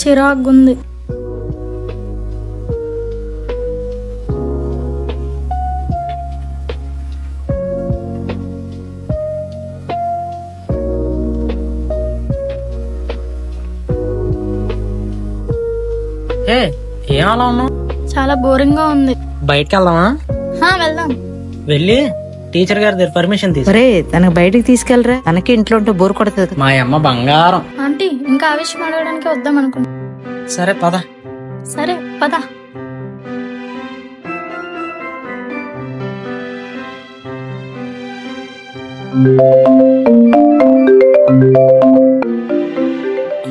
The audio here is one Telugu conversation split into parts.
చిరాగ్గుంది. ఏం అలా ఉన్నావు? చాలా బోరింగ్ గా ఉంది. బయటకి వెళ్దామా? వెళ్దాం. వెళ్ళి టీచర్ గారి దగ్గర పర్మిషన్ తీసుకురే. తనకు బయటకి తీసుకెళ్ళరా, తనకి ఇంట్లో ఉంటే బోర్ కొడుతుంది. మా అమ్మ బంగారం. ఆంటీ ఇంకా ఆ విషయం అడగడానికి వద్దాం అనుకున్నా. సరే పద. సరే పద.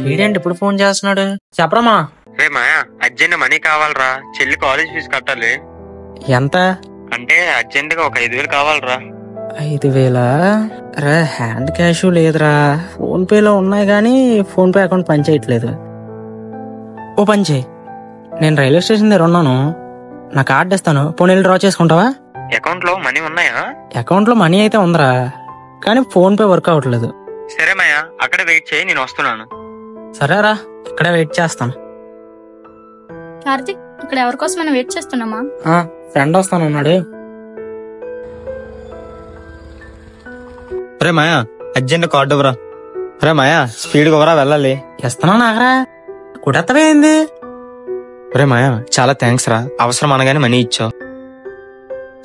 వీడేంటి ఇప్పుడు ఫోన్ చేస్తున్నాడు? చెప్పరమ్మా. రే మాయా, అర్జెంట్ మనీ కావాలరా, చెల్లి కాలేజ్ ఫీజు కట్టాలి. ఎంత? అంటే అర్జెంట్ గా ఒక 5,000 కావాలరా. 5,000? రే హ్యాండ్ క్యాష్ లేదురా. ఫోన్ పే లో ఉన్నాయి గానీ ఫోన్ పే అకౌంట్ పనిచేయట్లేదు. ఓ పని చేయి, నేను రైల్వే స్టేషన్ దగ్గర ఉన్నాను, నా కార్డు ఇస్తాను, పోనీ డ్రా చేసుకుంటావా? అకౌంట్ లో మనీ ఉన్నాయా? అకౌంట్ లో మనీ అయితే ఉందిరా, కానీ ఫోన్ పే వర్క్ అవ్వట్లేదు. సరే మాయా, అక్కడే వెయిట్ చేయి, నేను వస్తున్నాను. సరేరా, ఇక్కడే వెయిట్ చేస్తాను. కార్తిక్, ఇక్కడ ఎవరి కోసం మనం వెయిట్ చేస్తున్నామా? ఫ్రెండ్ వస్తానన్నాడు. రే మాయా, అర్జెంట్ కార్డు ఇవ్వరా. రే మాయా, స్పీడ్ గా వెళ్ళాలి. ఇస్తున్నా నాగరా, కుడెత్తవేంది? రే మాయా, చాలా థ్యాంక్స్ రా, అవసరం అనగానే మనీ ఇచ్చావు.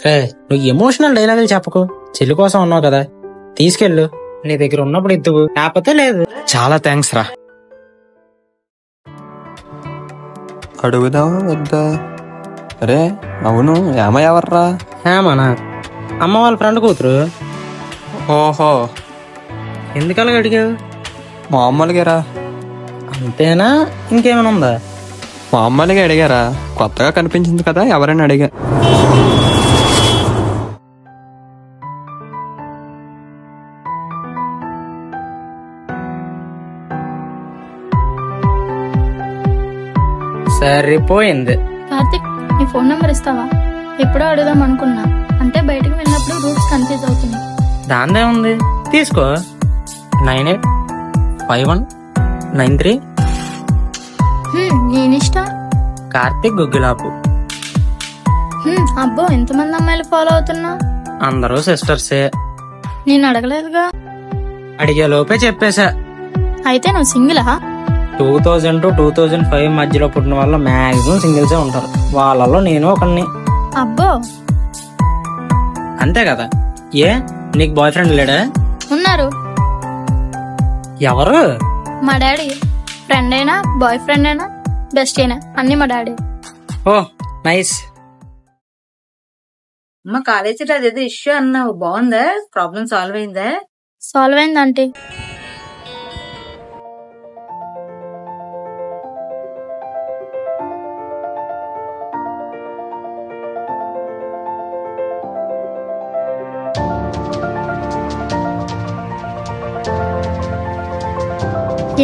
రే నువ్వు ఎమోషనల్ డైలాగులు చెప్పకు, చెల్లి కోసం ఉన్నావు కదా, తీసుకెళ్ళు. నీ దగ్గర ఉన్నప్పుడు ఇద్దువు, లేకపోతే లేదు. చాలా థ్యాంక్స్ రా. అడుగుదామా వద్దా? అరే అవును, ఏమ ఎవర్రా? ఏమనా? అమ్మ వాళ్ళ ఫ్రెండ్ కూతురు. ఓహో, ఎందుకలా అడిగావు? మామూలుగా. అంతేనా, ఇంకేమైనా ఉందా? మామూలుగా అడిగారా, కొత్తగా కనిపించింది కదా, ఎవరైనా అడిగా. సరిపోయింది. కార్తిక్, నీ ఫోన్ నెంబర్ ఇస్తావా? ఎప్పుడో అడుగుదాం అనుకున్నా, అంటే బయటకు వెళ్ళినప్పుడు రూట్స్ కన్ఫ్యూజ్ అవుతుంది. దాందే ఉంది, తీసుకో. 985193. నేనిష్టం. కార్తిక్ గుగ్గిలాపు. అబ్బో, ఎంతమంది అమ్మాయిలు ఫాలో అవుతున్నా? అందరూ సిస్టర్సే. నేను అడగలేదుగా. అడిగే లోపే చెప్పేశా. అయితే నువ్వు సింగిలా? 2000 to 2005 మధ్యలో పుట్టిన వాళ్ళ మాక్సిమం సింగిల్సే ఉంటారు, వాళ్ళలో నేను ఒకరిని. అబ్బో, అంతే కదా. ఏ, నీకు బాయ్ ఫ్రెండ్ లేడా? ఉన్నారు. ఎవరు? మా డాడీ. ఫ్రెండ్ అయినా, బాయ్ ఫ్రెండ్ అయినా, బెస్ట్ అయినా అన్ని మా డాడీ. ఓ నైస్. అమ్మ, కాలేజీలో అదేదో ఇష్యూ అన్నావు, బాగుందా? ప్రాబ్లం సాల్వ్ అయిందా? సాల్వ్ అయిందంటే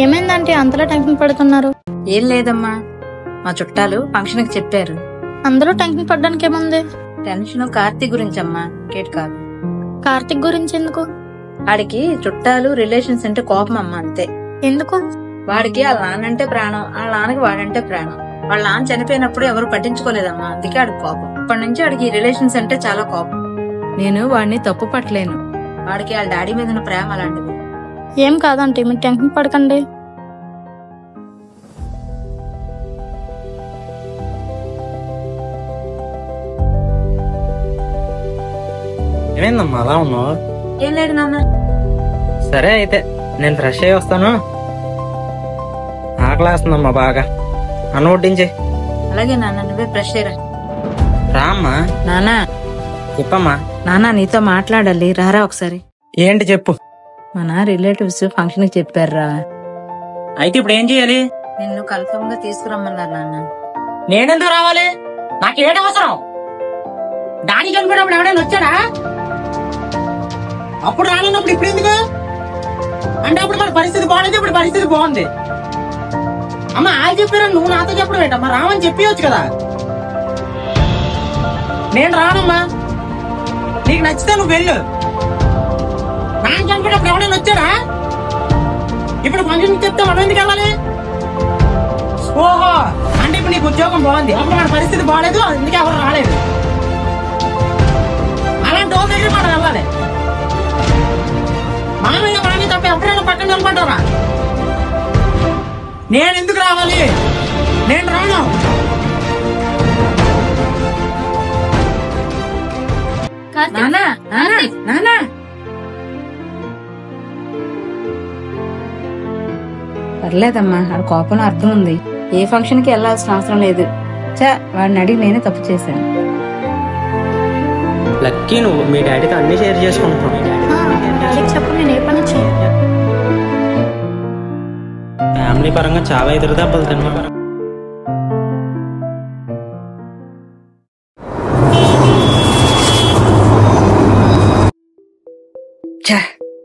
ఏమైందంటే అంతలా టెన్షన్ పడుతున్నారు? ఏం లేదమ్మా, మా చుట్టాలు ఫంక్షన్ కి చెప్పారు. అందరూ టెన్షన్ పడ్డానికి ఏముంది? టెన్షన్ కార్తీక్ గురించి అమ్మా, కేట్ కాదు. కార్తిక్ గురించి ఎందుకు? వాడికి చుట్టాలు రిలేషన్స్ అంటే కోపం అమ్మ, అంతే. ఎందుకు? వాడికి వాళ్ళ నాన్నంటే ప్రాణం, వాళ్ళ నాన్నకి వాడంటే ప్రాణం. వాళ్ళ నాన్న చనిపోయినప్పుడు ఎవరు పట్టించుకోలేదమ్మా, అందుకే వాడికి కోపం. ఇప్పటి నుంచి వాడికి రిలేషన్స్ అంటే చాలా కోపం. నేను వాడిని తప్పు పట్టలేను, వాడికి వాళ్ళ డాడీ మీద ఉన్న ప్రేమ అలాంటిది. ఏం కాదంటే మీరు టెన్షన్ పడకండి. ఏమైందమ్మా అలా ఉన్నావు? ఏం లేదు నాన్న. సరే అయితే నేను ఫ్రెష్ అయ్యి వస్తాను. ఆకలేస్తుందమ్మా బాగా, అన్నం వడ్డించే. అలాగే నాన్న, నువ్వే ఫ్రెష్ అయ్యరా. రామ్మా. నానా చెప్పమ్మా. నానా నీతో మాట్లాడాలి, రారా ఒకసారి. ఏంటి చెప్పు. మన రిలేటివ్స్ ఫంక్షన్ కి చెప్పారా. అయితే ఇప్పుడు ఏం చేయాలి? నిన్ను కన్ఫర్మ్ గా తీసుకురమ్మన్నారు నాన్న. నేనెందుకు రావాలి? నాకేంటి అవసరం? డాడీ చనిపోయినప్పుడు ఎవడైనా వచ్చాడా? అప్పుడు రానున్నప్పుడు ఇప్పుడు ఎందుకు? అంటే అప్పుడు మన పరిస్థితి బాగాలేదు, ఇప్పుడు పరిస్థితి బాగుంది. అమ్మ ఆయన చెప్పారా, నువ్వు నాతో చెప్పడం ఏంటమ్మా? రామని చెప్పవచ్చు కదా. నేను రానమ్మా, నీకు నచ్చితే నువ్వు వెళ్ళు. నాన్న చనిపోయినప్పుడు ఎవడైనా వచ్చాడా? ఇప్పుడు ఫంక్షన్ చెప్తే మనం ఎందుకు వెళ్ళాలి? ఓహో, అంటే ఇప్పుడు నీకు ఉద్యోగం బాగుంది, అప్పుడు మన పరిస్థితి బాగాలేదు, అందుకే ఎవరు రాలేదు. అలాంటి వాళ్ళ దగ్గర మనం వెళ్ళాలి. మామయ్య మామయ్య తప్ప ఎప్పుడైనా పక్కన నిలబడ్డారా? నేను ఎందుకు రావాలి? నేను రాను. నానా నానా నానా పర్లేదమ్మా, ఆడ కోపంలో అర్థం ఉంది. ఏ ఫంక్షన్ కి వెళ్లాల్సిన అవసరం లేదు. వాడిని అడిగి నేనే తప్పు చేశాను. లక్కీ నువ్వు మీ డాడీతో అన్ని షేర్ చేసుకుంటున్నావు. డాడీకి చెప్పు, నేను ఏ పని చేయను. ఫ్యామిలీ పరంగా చాలా ఎదురు దెబ్బలు తిన్నా.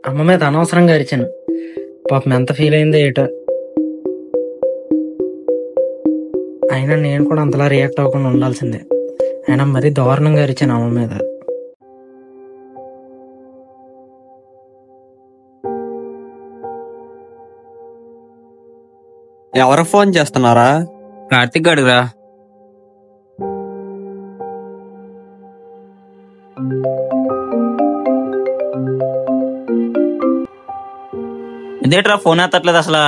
అమ్మ మీద అనవసరంగా అరిచాను. పాపం ఎంత ఫీల్ అయిందో ఏటో. అయినా నేను కూడా అంతలా రియాక్ట్ అవ్వకుండా ఉండాల్సిందే. అయినా మరీ దారుణంగా అరిచాను అమ్మ మీద. ఎవరికి ఫోన్ చేస్తున్నారా? కార్తిక్ గడుగురా. ఇదేట్రా ఫోన్ ఎత్తట్లేదు అసలు?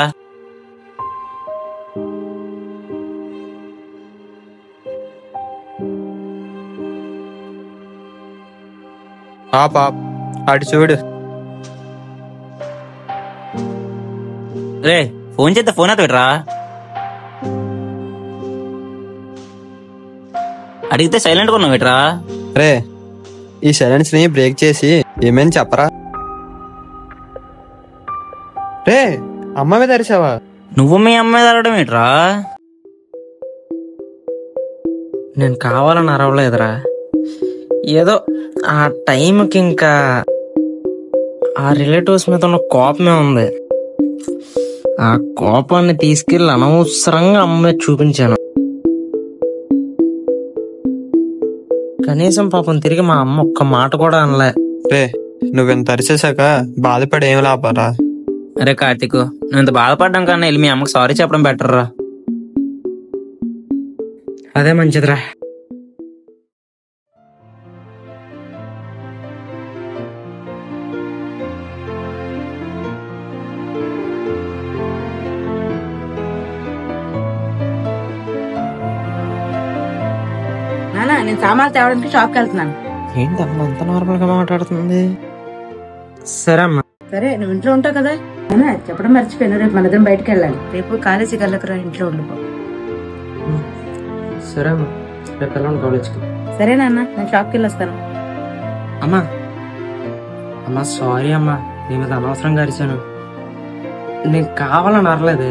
పాప్ అటు చూడు. రే ఫోన్ చేస్తే ఫోన్ ఎత్తరా? అడిగితే సైలెంట్ గా ఉన్నావు ఏట్రా? రే ఈ సైలెన్స్ ని బ్రేక్ చేసి ఏమేని చెప్పరా? రే అమ్మ మీద అరిచావా? నువ్వు మీ అమ్మాయి అడగడం ఏట్రా? నేను కావాలని అరవలేదురా. ఏదో ఆ టైంకి ఇంకా ఆ రిలేటివ్స్ మీద ఉన్న కోపమే ఉంది. ఆ కోపాన్ని తీసుకెళ్ళి అనవసరంగా అమ్మ మీద చూపించాను. కనీసం పాపం తిరిగి మా అమ్మ ఒక్క మాట కూడా అనలే. రే నువ్వెంత అరిచేసాక బాధపడి ఏం లాభరా? అరే కార్తీక్, నువ్వు ఇంత బాధపడ్డం కన్నా వెళ్ళి మీ అమ్మకి సారీ చెప్పడం బెటర్ రా. అదే మంచిదిరా. నానా నేను సామాన్లు తేవడానికి షాప్ కి వెళ్తున్నాను. ఏంటి అమ్మ అంత నార్మల్ గా మాట్లాడుతుంది? సరే అమ్మా. సరే నువ్వు ఇంట్లో ఉంటావు కదా? నానా చెప్పడం మర్చిపోయాను, రేపు మన ఇద్దరం బయటకు వెళ్ళాలి. రేపు కాలేజీకి వెళ్ళకరా, ఇంట్లో ఉండిపో. సరే అమ్మా, రేపు వెళ్ళాను కాలేజ్కి. సరే నాన్న, నేను షాప్కి వెళ్ళి వస్తాను. అమ్మా అమ్మా సారీ అమ్మా, నీ మీద అనవసరంగా అరిచాను. నేను కావాలని అరలేదు,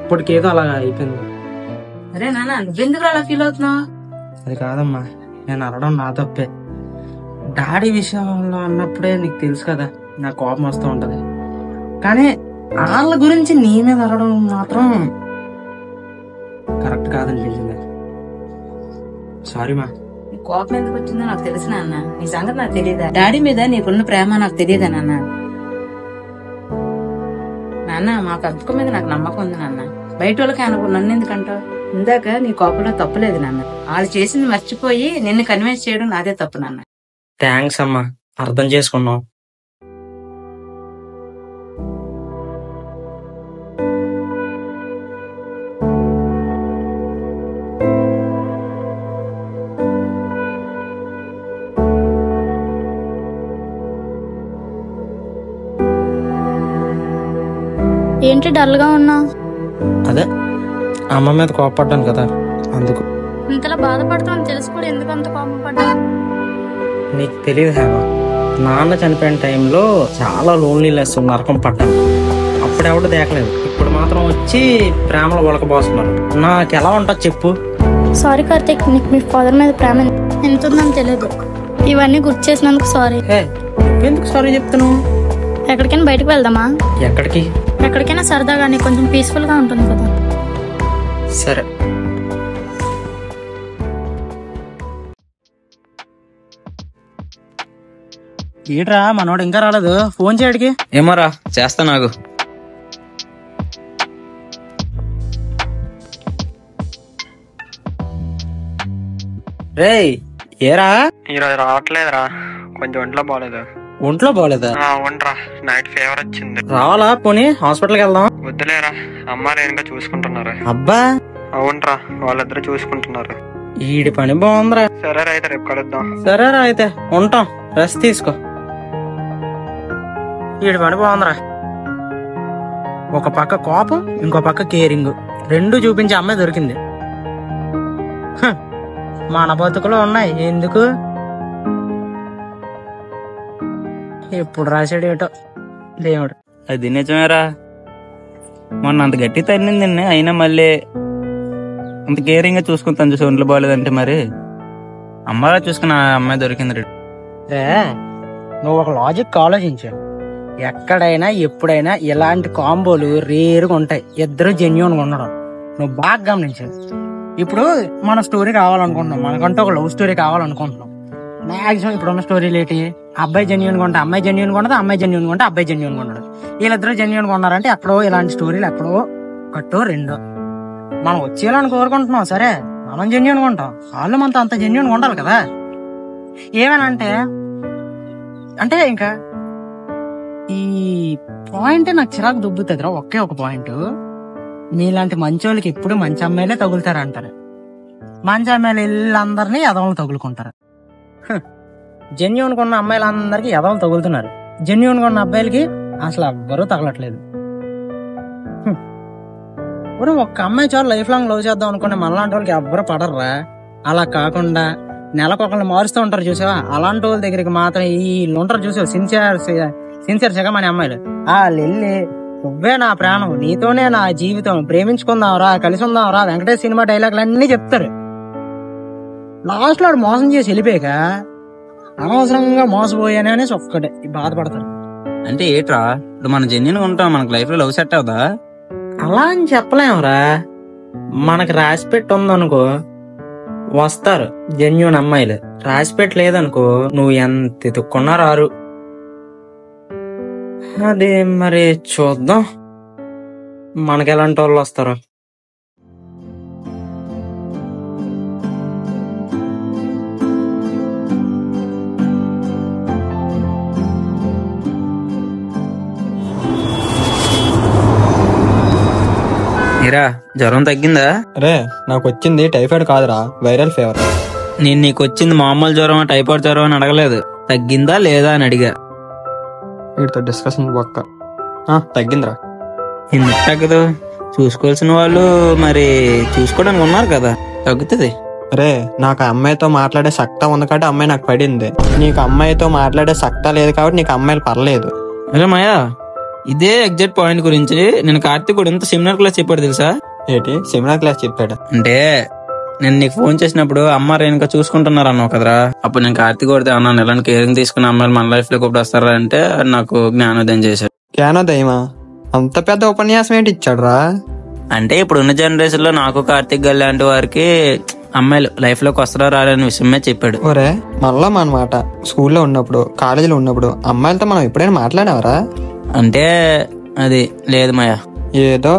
ఇప్పటికేదో అలా అయిపోయింది. అరే నాన్న నువ్వెందుకు అలా ఫీల్ అవుతున్నావు? అది కాదమ్మా, నేను అరవడం నా తప్పే. డాడీ విషయంలో అన్నప్పుడే నీకు తెలుసు కదా నా కోపం వస్తూ ఉంటది. కానీ వాళ్ళ గురించి నీ మీద అరవడం మాత్రం కరెక్ట్ కాదనిపించింది. సారీ మా. నీ కోపం ఎందుకు వచ్చిందో నాకు తెలుసు నాన్న. నీ సంగతి నాకు తెలియదా? డాడీ మీద నీకున్న ప్రేమ నాకు తెలియదా నాన్న? నాన్న మా కబ్బుక మీద నాకు నమ్మకం ఉంది నాన్న. బయట వాళ్ళకి అనుకో, నన్ను ఎందుకంటావు? ఇందాక నీ కోపంలో తప్పులేదు నాన్న. వాళ్ళు చేసింది మర్చిపోయి నిన్ను కన్విన్స్ చేయడం నాదే తప్పు నాన్న. థ్యాంక్స్ అమ్మా, అర్థం చేసుకున్నావు. ఏంటి డల్ గా ఉన్నా? అదే అమ్మ మీద కోపడ్డాను కదా, అందుకు. ఇంతలా బాధపడతామని తెలుసు కూడా ఎందుకు అంత కోపం పడ్డా? నీకు తెలియదు హేమ, నాన్న చనిపోయిన టైంలో చాలా లోన్లీనెస్ నరకం పడ్డాను. అప్పుడెవడు దేకలేదు, ఇప్పుడు మాత్రం వచ్చి ప్రేమలో ఉలకబోస్తున్నారు. నాకు ఎలా ఉంటుంది చెప్పు? సారీ కార్తీక్, నీకు మీ ఫాదర్ మీద ప్రేమ ఎంత ఉందని తెలియదు. ఇవన్నీ గుర్తు చేసినందుకు సారీ. ఎందుకు సారీ చెప్తున్నావు? ఎక్కడికైనా బయటకు వెళ్దామా? ఎక్కడికి? ఎక్కడికైనా సరదాగా, నీకు కొంచెం పీస్ఫుల్ గా ఉంటుంది కదా. సరే. ఏట్రా మనోడు ఇంకా రాలేదు, ఫోన్ చేయడికి. ఏమోరా, చేస్తా నాకు. రేయ్ ఏరా ఈరోజు రావట్లేదురా, కొంచెం ఒంట్లో బాగలేదు. ఒంట్లో బాగలేదా? అవునరా, నైట్ ఫీవర్ వచ్చింది. రావాలా పోనీ హాస్పిటల్కి వెళ్దాం? వద్దులేరా, అమ్మ నేనుగా చూసుకుంటున్నారు. అబ్బా అవునరా, వాళ్ళిద్దరు చూసుకుంటున్నారు. ఈడి పని బాగుందిరా. సరేరా, అయితే రేపు కలుద్దాం. సరేరా అయితే ఉంటాం, రెస్ట్ తీసుకో. ఈడి పని బాగుందిరా. ఒక పక్క కోపం, ఇంకో పక్క కేరింగ్, రెండు చూపించే అమ్మాయి దొరికింది. మన బతుకులో ఉన్నాయి ఎందుకు. ఎప్పుడు రాశాడు ఏటో దేవుడు. అది నిజమేరా, మొన్న అంత గట్టి తన్నింది, అయినా మళ్ళీ అంత కేరింగ్ గా చూసుకుంటాను చూసి ఒంట్లో బాగాలేదంటే మరి అమ్మాయిలా చూసుకున్న అమ్మాయి దొరికింది. నువ్వు ఒక లాజిక్ ఆలోచించు. ఎక్కడైనా ఎప్పుడైనా ఇలాంటి కాంబోలు రేరుగా ఉంటాయి, ఇద్దరు జెన్యూన్గా ఉండడం. నువ్వు బాగా గమనించు. ఇప్పుడు మన స్టోరీ కావాలనుకుంటున్నాం, మనకంటూ ఒక లవ్ స్టోరీ కావాలనుకుంటున్నాం. మాక్సిమం ఇప్పుడున్న స్టోరీలు ఏంటి? అబ్బాయి జెన్యూన్గా ఉంటే అమ్మాయి జెన్యూన్గా ఉండదు, అమ్మాయి జెన్యూన్గా ఉంటే అబ్బాయి జెన్యూన్గా ఉండదు. వీళ్ళిద్దరూ జెన్యూన్గా ఉన్నారంటే ఎక్కడో ఇలాంటి స్టోరీలు ఎక్కడో ఒకటో రెండో. మనం వచ్చేయాలని కోరుకుంటున్నాం, సరే మనం జెన్యూన్గా ఉంటాం, వాళ్ళు మనతో అంత జెన్యూన్గా ఉండాలి కదా. ఏమేనంటే అంటే ఇంకా ఈ పాయింట్ నాకు చిరాకు దుబ్బుతుందిరా. ఒకే ఒక పాయింట్, మీలాంటి మంచోళ్ళకి ఎప్పుడు మంచి అమ్మాయిలే తగులుతారు అంటారు. మంచి అమ్మాయిలు వీళ్ళందరినీ ఎదవలు తగులుకుంటారు. జెన్యూన్గా ఉన్న అమ్మాయిలందరికీ ఎదవలు తగులుతున్నారు, జెన్యూన్గా ఉన్న అబ్బాయిలకి అసలు ఎవ్వరూ తగలట్లేదు. ఇప్పుడు ఒక్క అమ్మాయి చాలు లైఫ్ లాంగ్ లవ్ చేద్దాం అనుకుంటే మనలాంటి వాళ్ళకి ఎవ్వరూ పడర్రా. అలా కాకుండా నెలకొకరిని మారుస్తూ ఉంటారు చూసావా, అలాంటి వాళ్ళ దగ్గరికి మాత్రం వీళ్ళు ఉంటారు చూసావా, సిన్సియర్ జగమని అమ్మాయిలు. వాళ్ళు వెళ్ళి నువ్వే నా ప్రాణం, నీతోనే నా జీవితం, ప్రేమించుకుందాంరా, కలిసి ఉందాంరా, వెంకటేష్ సినిమా డైలాగులు అన్ని చెప్తారు. లాస్ట్ లో మోసం చేసి వెళ్ళిపోయాక అనవసరంగా మోసపోయానే అనేసి ఒక్కటే బాధపడతారు. అంటే ఏట్రా, ఇప్పుడు మనం జెన్యున్ గా ఉంటాం, మనకు లైఫ్ లో లవ్ సెట్ అవుదా? అలా అని చెప్పలేమురా. మనకి రాసిపెట్టి ఉందనుకో వస్తారు జెన్యూన్ అమ్మాయిలు, రాసిపెట్టి లేదనుకో నువ్వు ఎంత ఎత్తుక్కున్నా రారు. అది మరి చూద్దాం మనకి ఎలాంటి వాళ్ళు వస్తారో. మీరా జ్వరం తగ్గిందా? రే, నాకు వచ్చింది టైఫాయిడ్ కాదురా, వైరల్ ఫీవర్. నేను నీకు వచ్చింది మామూలు జ్వరం టైఫాయిడ్ జ్వరం అని అడగలేదు, తగ్గిందా లేదా అని అడిగా. వీటితో డిస్కషన్ పక్క. తగ్గిందిరా. ఎందుకు తగ్గదు? చూసుకోవాల్సిన వాళ్ళు మరి చూసుకోవడానికి ఉన్నారు కదా, తగ్గుతుంది. రే, నాకు అమ్మాయితో మాట్లాడే సక్తా ఉంది కాబట్టి అమ్మాయి నాకు పడింది, నీకు అమ్మాయితో మాట్లాడే సక్తా లేదు కాబట్టి నీకు అమ్మాయిలు పర్లేదు. అరే మాయా, ఇదే ఎగ్జాక్ట్ పాయింట్ గురించి నేను కార్తీక్ కూడా ఎంత సెమినార్ క్లాస్ చెప్పాడు తెలుసా? ఏంటి సెమినార్ క్లాస్ చెప్పాడు? అంటే నేను నీకు ఫోన్ చేసినప్పుడు అమ్మ రేణుక చూసుకుంటున్నారు అన్నావు కదరా, అప్పుడు నేను కార్తీక్ కొడితే అన్నాను ఎలాంటి కేరింగ్ తీసుకున్న అమ్మాయిలు మన లైఫ్ లోకి ఇప్పుడు వస్తారా అంటే నాకు జ్ఞానోదయం చేశాడు. జ్ఞానోదయమా? అంత పెద్ద ఉపన్యాసం ఏంటి ఇచ్చాడు రా? అంటే ఇప్పుడున్న జనరేషన్ లో నాకు కార్తీక్ గారు లాంటి వారికి అమ్మాయిలు లైఫ్ లోకి వస్తారా రాలనే విషయమే చెప్పాడు. ఒరే, మళ్ళా మనమాట స్కూల్లో ఉన్నప్పుడు కాలేజీలో ఉన్నప్పుడు అమ్మాయిలతో మనం ఎప్పుడైనా మాట్లాడావరా? అంటే అది లేదు మాయా, ఏదో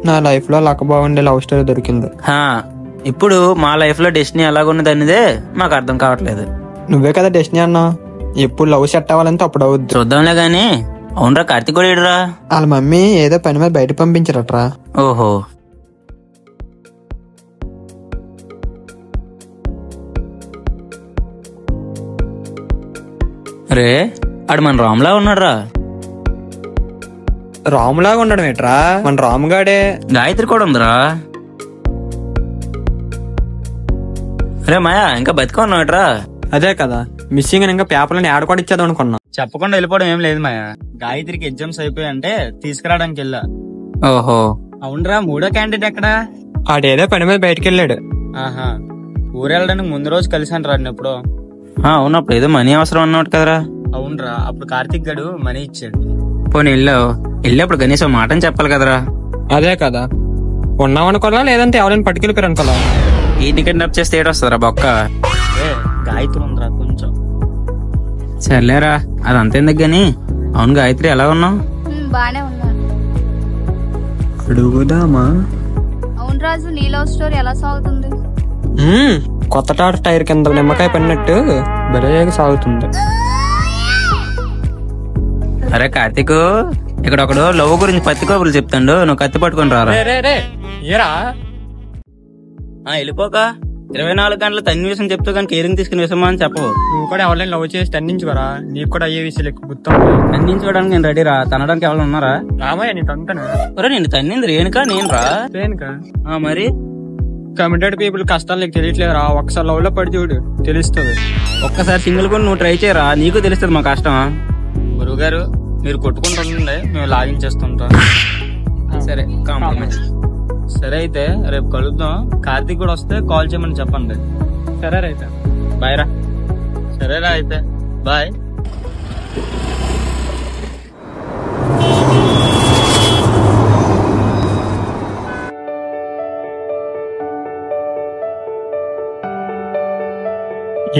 నా లైఫ్ లో లక్ బాగుండే లవ్ స్టోరీ దొరికింది. ఇప్పుడు మా లైఫ్ లో డెస్టినీ ఎలాగున్నది అనేదే మాకు అర్థం కావట్లేదు. నువ్వే కదా డెస్టినీ అన్నావు, ఎప్పుడు లవ్ సెట్ అవ్వాలంటే అప్పుడు అవుద్ది. చూద్దాంలే గాని. అవునరా, కార్తీక్ కూడా ఏడురా? వాళ్ళ మమ్మీ ఏదో పని మీద బయట పంపించారట్రా. ఓహో, రే ఆడు మన రామ్లా ఉన్నాడురా. రాములాగా ఉండడం ఏట్రా, మన రాముగాడే. గాయత్రి కూడా ఉందిరా. రే మాయా, ఇంకా బతికా ఉన్నాడురా. అదే కదా మిస్సింగ్, ఇంకా పేపర్లని యాడ్ కూడా ఇచ్చేద్దాం అనుకున్నా. చెప్పకుండా వెళ్ళిపోవడం ఏం లేదు మాయా, గాయత్రికి ఎగ్జామ్స్ అయిపోయాయంటే తీసుకురావడానికి వెళ్ళా. ఓహో, అవునరా. మూడో క్యాండిడేట్ ఎక్కడా? ఆడేదో పని మీద బయటకు వెళ్ళాడు. ఆహా, ఊరు వెళ్ళడానికి ముందు రోజు కలిసాను రా ఎప్పుడు. అవునప్పుడు ఏదో మనీ అవసరం అన్నట్టు కదరా. అవునరా, అప్పుడు కార్తీక్ గడు మనీ ఇచ్చాడు. పోనీ వెళ్ళప్పుడు కనీసం మాటని చెప్పాలి కదరా. అదే కదా, ఉన్నామనుకోవాలా లేదంటే ఎవరైనా పట్టుకెళ్ళిపోయారు అనుకోవాలా. ఈ కిడ్నాప్ చేస్తే ఏడొస్తుందిరా బొక్క. గాయత్రి ఉందిరా కొంచెం. సర్లేరా, అదంతా ఎందుకు గాని. అవును గాయత్రి, ఎలా ఉన్నావు? బానే ఉన్నాను. అడుగుదామా? అవును రాజు, నీ లవ్ స్టోరీ ఎలా సాగుతుంది? కొత్త టాటర్ టైర్ కింద నిమ్మకాయ పడినట్టు భలేగా సాగుతుంది. అరే కార్తీక్, ఇక్కడ ఒకడు లవ్ గురించి పత్తి కబుర్లు చెప్తాడు, నువ్వు కత్తి పట్టుకొని రారా. వెళ్ళిపోక 24 గంటలు తన్ని విషయం చెప్తూ కానీ కేరింగ్ తీసుకుని విషమా అని చెప్పవు. నువ్వు కూడా ఎవరైనా లవ్ చేసి తన్నించుకోరా, నీకు కూడా అయ్యే విషయాలు ఎక్కువ గుర్తాం. తన్నించుకోవడానికి నేను రెడీ రా, తనడానికి ఎవరు ఉన్నారా? రామయ్య నీ తంతను నేను తన్నింది రేణుకా, నేను రా. రేణుకా మరి కమిటెడ్ పీపుల్ కష్టాలు నీకు తెలియట్లేదు రా, ఒకసారి లవ్ లో పడి చూడు తెలుస్తుంది. ఒక్కసారి సింగిల్ కూడా నువ్వు ట్రై చేయరా, నీకు తెలుస్తుంది మా కష్టం. గురువు గారు మీరు కొట్టుకుంటుండే మేము లాగించేస్తుంటాం. సరే కాంప్రమైజ్. సరే అయితే రేపు కలుద్దాం. కార్తీక్ కూడా వస్తే కాల్ చేయమని చెప్పండి. సరే అయితే బాయ్ రా. సరేరా అయితే బాయ్.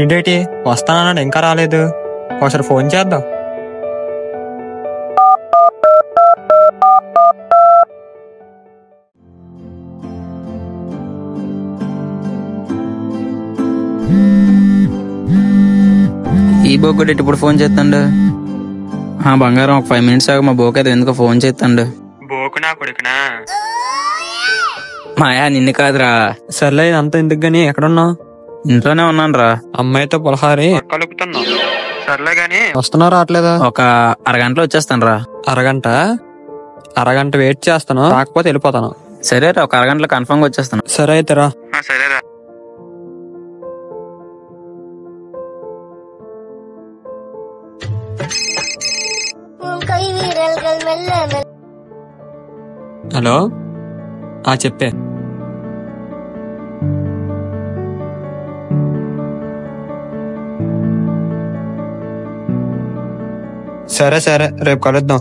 ఏంటేటి వస్తానన్నాడు ఇంకా రాలేదు, ఒకసారి ఫోన్ చేద్దాం. ఈ బోకు ఇప్పుడు ఫోన్ చేస్తాడు. బంగారం ఒక 5 minutes ఆగు, మా బోకు అయితే ఎందుకో ఫోన్ చేస్తాడు. బోకునా కొడుకునా? మాయా నిన్ను కాదురా. సర్లే అంత ఎందుకు గాని, ఎక్కడున్నావు? ఇంట్లోనే ఉన్నాను రా. అమ్మాయితో పులహారి కలుపుతున్నావు. సర్లే గాని వస్తున్నావు రావట్లేదా? ఒక అరగంటలో వచ్చేస్తాను రా. అరగంట వెయిట్ చేస్తాను, రాకపోతే వెళ్ళిపోతాను. సరే రా, ఒక అరగంటలో కన్ఫర్మ్ గా వచ్చేస్తాను. సరే అయితే రా. సరేరా. హలో, చెప్పే. సరే రేపు కలుద్దాం.